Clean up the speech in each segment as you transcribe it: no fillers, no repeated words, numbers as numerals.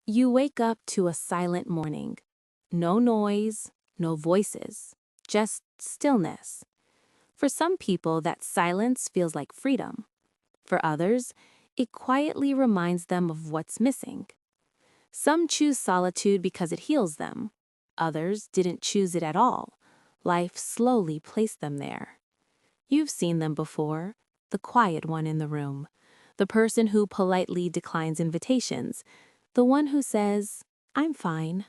You wake up to a silent morning. No noise, no voices, just stillness. For some people, that silence feels like freedom. For others, it quietly reminds them of what's missing. Some choose solitude because it heals them. Others didn't choose it at all. Life slowly placed them there. You've seen them before, the quiet one in the room, the person who politely declines invitations, the one who says, "I'm fine."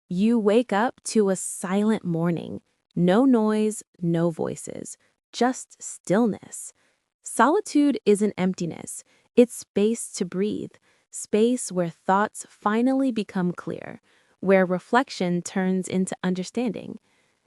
You wake up to a silent morning. No noise, no voices, just stillness. Solitude isn't emptiness, it's space to breathe, space where thoughts finally become clear, where reflection turns into understanding.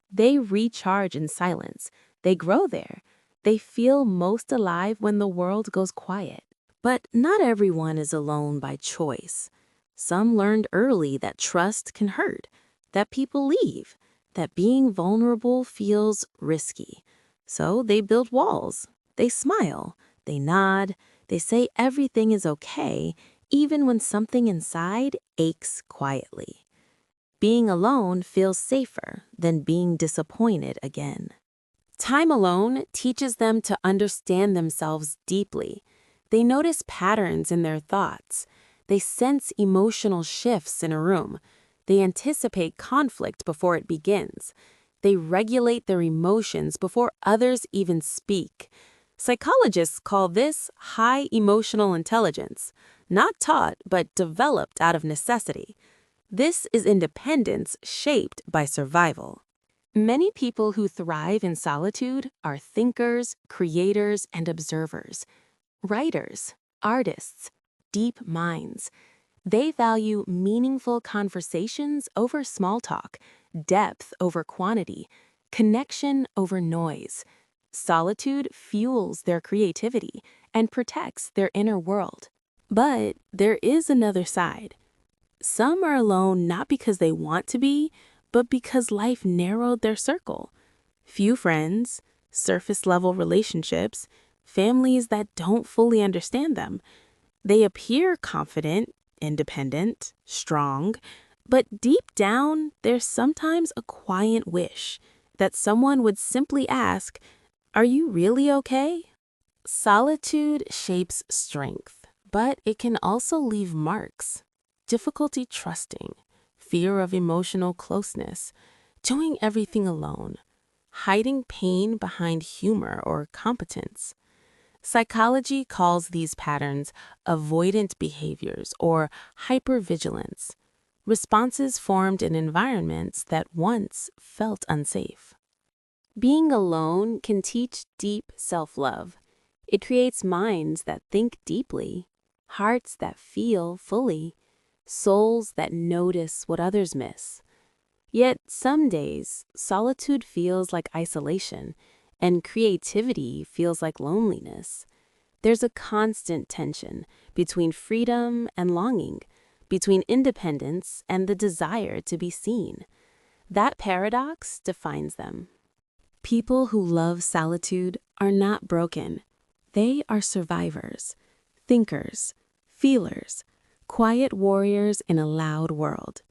They recharge in silence, they grow there, they feel most alive when the world goes quiet. But not everyone is alone by choice. Some learned early that trust can hurt, that people leave, that being vulnerable feels risky. So they build walls, they smile, they nod, they say everything is okay, even when something inside aches quietly. Being alone feels safer than being disappointed again. Time alone teaches them to understand themselves deeply. They notice patterns in their thoughts. They sense emotional shifts in a room. They anticipate conflict before it begins. They regulate their emotions before others even speak. Psychologists call this high emotional intelligence, not taught but developed out of necessity. This is independence shaped by survival. Many people who thrive in solitude are thinkers, creators, and observers. Writers, artists, deep minds. They value meaningful conversations over small talk, depth over quantity, connection over noise. Solitude fuels their creativity and protects their inner world. But there is another side. Some are alone not because they want to be, but because life narrowed their circle. Few friends, surface-level relationships, families that don't fully understand them. They appear confident, independent, strong, but deep down, there's sometimes a quiet wish that someone would simply ask, "Are you really okay?" Solitude shapes strength, but it can also leave marks. Difficulty trusting, fear of emotional closeness, doing everything alone, hiding pain behind humor or competence. Psychology calls these patterns avoidant behaviors or hypervigilance, responses formed in environments that once felt unsafe. Being alone can teach deep self-love. It creates minds that think deeply, hearts that feel fully, souls that notice what others miss. Yet some days, solitude feels like isolation, and creativity feels like loneliness. There's a constant tension between freedom and longing, between independence and the desire to be seen. That paradox defines them. People who love solitude are not broken. They are survivors, thinkers, feelers, quiet warriors in a loud world.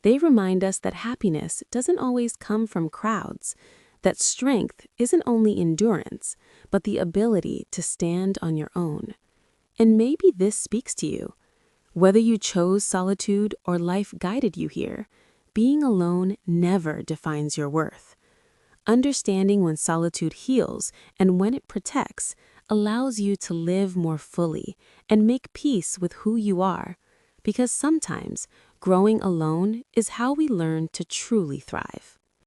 They remind us that happiness doesn't always come from crowds, that strength isn't only endurance, but the ability to stand on your own. And maybe this speaks to you. Whether you chose solitude or life guided you here, being alone never defines your worth. Understanding when solitude heals and when it protects allows you to live more fully and make peace with who you are. Because sometimes growing alone is how we learn to truly thrive.